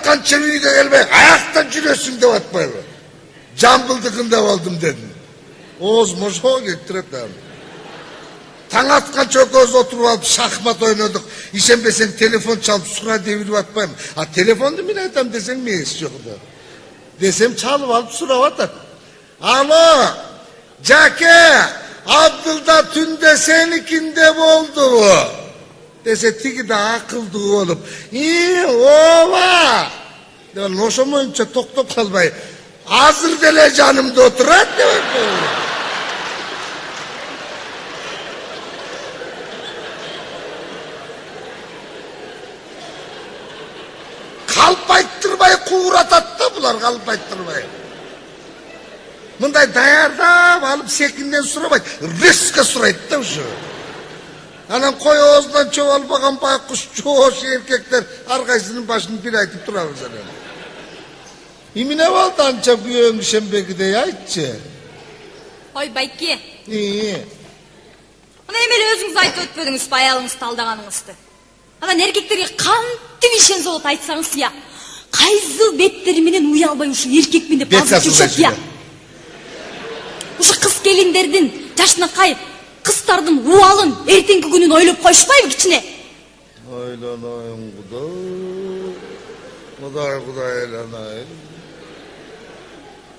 атқанша үйге келмей аяқтан жүресің деп атпайлы. Жамбылдыкында болдum дедім. Оозума ошого келтирет. Таң атқанша экөөбүз отуруп алып шахмат ойнодук. Ишенбесең телефон чалып сура деп билип атпайм. А телефонду мен айтам десең мээси жок да. Десем чалып алып сурап атат. Ало, Жаке, Абдылда түнде сеникинде болдубу? Десе тиги да акылдуу болуп, ооба! Деп ошомойнча токтоп калбай, азыр деле жанымда отурат деп. Калп айттырбай кууратат да булар, калп айттырбай. Мындай даярдап алып секинден сурабайт, резко сурайт да ушу. Анан кой оозунан чөп албаган байкуш жоош эркектер ар кайсынын башын бир айтып турабыз анан. Эмне болду анча күйөөң ишенбегидей айтчы. Ой байке. Мына эмеле өзүңүз айтып өтпөдүңүз аялыңызды алдаганыңызды. Анан эркектерге кантип ишенсе болот айтсаңыз я. Кайсыл беттери менен уялбай ушу эркекмен деп базып жүрүшөт я. Ушу кыз келиндердин жашынакай кыздардын убалын эртеңки күнүн ойлоп коюшпайбы кичине? Ойланайын Кудай ойланайын.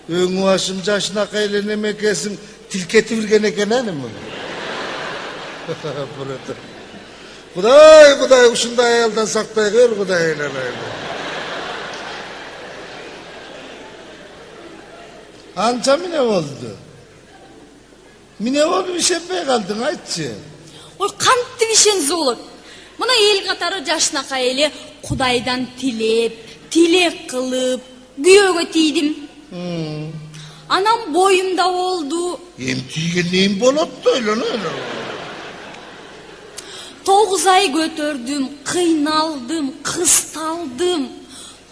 Өң башым жашынакай эле немекесиң тилкетип ирген экен анымы? Кудай ушундай аялдан сактай көр, Кудай ойланайын. Анча эмне болду? Эмне болуп ишенбей калдың айтчы? Ой, кантип ишенсе болот? Мына эл катары жашынакай эле Кудайдан тилек кылып, күйөөгө тийдим. Анан боюмда болду. Эм тийген нем болот да ойлонойм. 9 ай көтөрдүм, кыйналдым, кысталдым,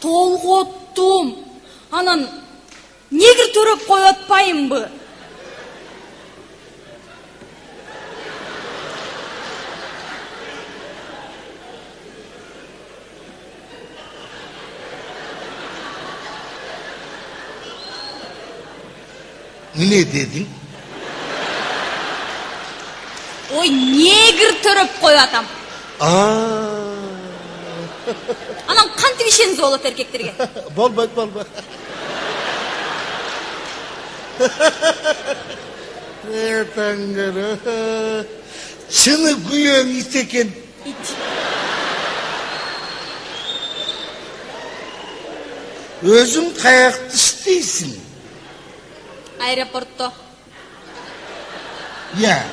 толготтум. Анан негир төрөп коюп атпайымбы? Ne dedin? Ой, негир төрөп коюп атам. Анан кантип ишенсе болот эркектерге? Болбойт. Таңгыры. Чыны күйөөң ит экен. Өзүң каякта иштейсиң? Аэропортто. Я.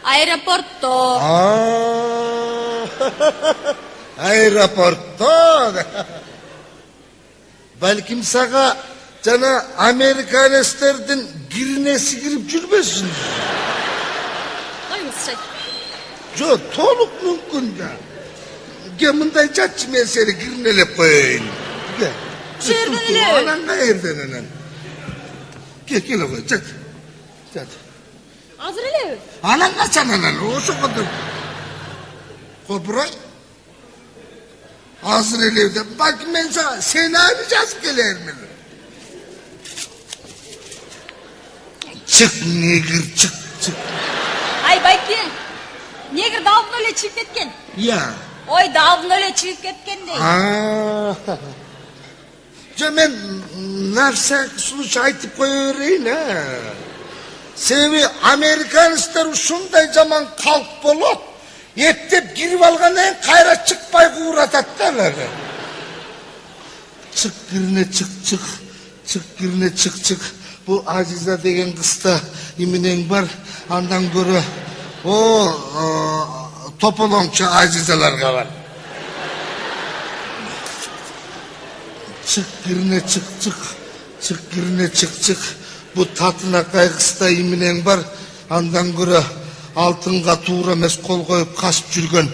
Аэропортто. Аэропортто. Балким сага жана американецтердин киринеси кирип жүрбөсүн. Коюңузчу. Жок, толук мүмкүн да. Ке мындай жатчы мен сени киринелеп коеюн. Ке. Жерден эле. Анан кайерден анан? Келе кой, жат. Азыр эле. Анан качан анан? Ошондо. Копурай. Азыр эле деп, балким мен сценарий жазып келермин. Чык, негир, чык. Ай байкең, негир давно эле чыгып кеткен. Я. Ой, давно эле чыгып кеткендей. Жо мен нарса случай айтып кое берейин, Себеби американецтер ушундай жаман калп болот. Эптеп кирип алгандан кайра чыкпай кууратат да. Чык кирине чык. Чык кирине чык. Бу Азиза деген кызда именең бар, андан көрө тополоңчу Азизаларга бар. Чык кирине чык. Бу татынакай кызда именең бар, андан көрө алтынга туура эмес кол коюп касып жүргөн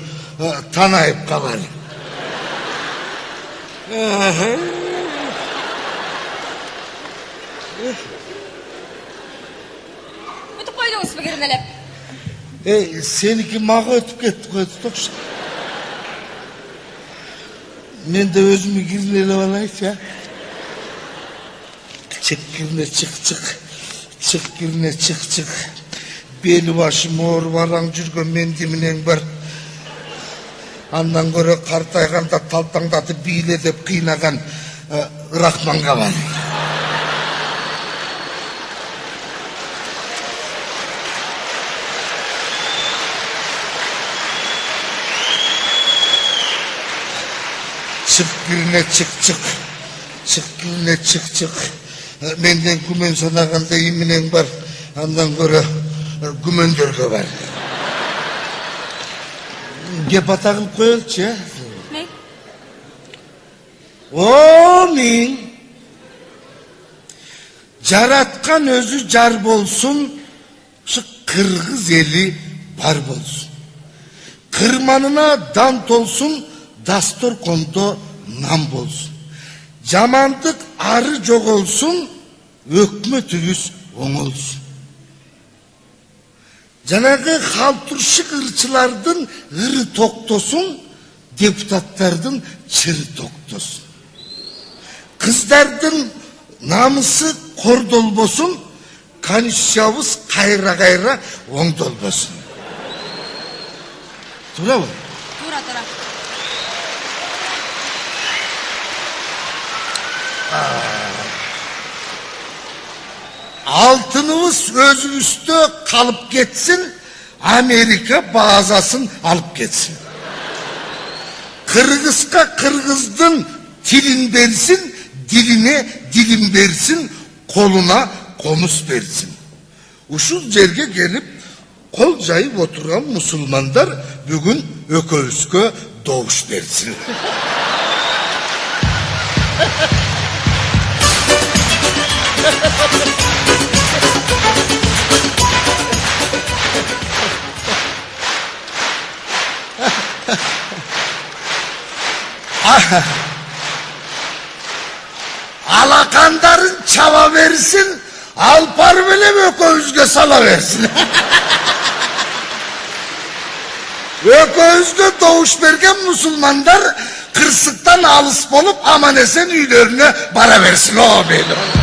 Танаев калар. Өтүп койдуңузбу киринелеп? Сеники мага өтүп кетти, койду токшу. Men de özümü kirlelep alayım ya. Çık kirine çık çık. Çık kirine çık çık. Beli başım ağır varan жүрген mendiminen var. Andan göre kartayganda taltаңдатып бийле деп кыйнаган Ырахманга бар. Çık birine çık çık. Çık birine çık çık. Menden gümen sanaganda iminen var. Andan göre gümendörge var. Gep atagıp koyalım ya. Ne? Amin. Jaratkan özü jar bolsun, şu Kırgız eli bar bolsun. Kırmanına dant olsun, dasturkonda nam bolsun. Jamandık arı jok olsun, ökmötübüz oң olsun. Janagı halturşuk ırçılardın ırı toktosun, deputattardın çırı toktosun. Kыздардын намысы кордолбосун, конституциябыз кайра кайра оңдолбосун. Туурабы? Туура туура. Алтыныбыз өзүбүздө калып кетсин, Америка базасын алып кетсин. Кыргызга кыргыздын тилин берсин, diline dilim versin, koluna komus versin. Uşul жерге gelip kol jayıp oturan musulmanlar bugün öközgö doğuş versin. Alakandarın çava versin, alpar bile öközgö sala versin. Öközgö doğuş bergen musulmanlar kırsıktan alыс bolup aman esen üylerine bara versin o beyler.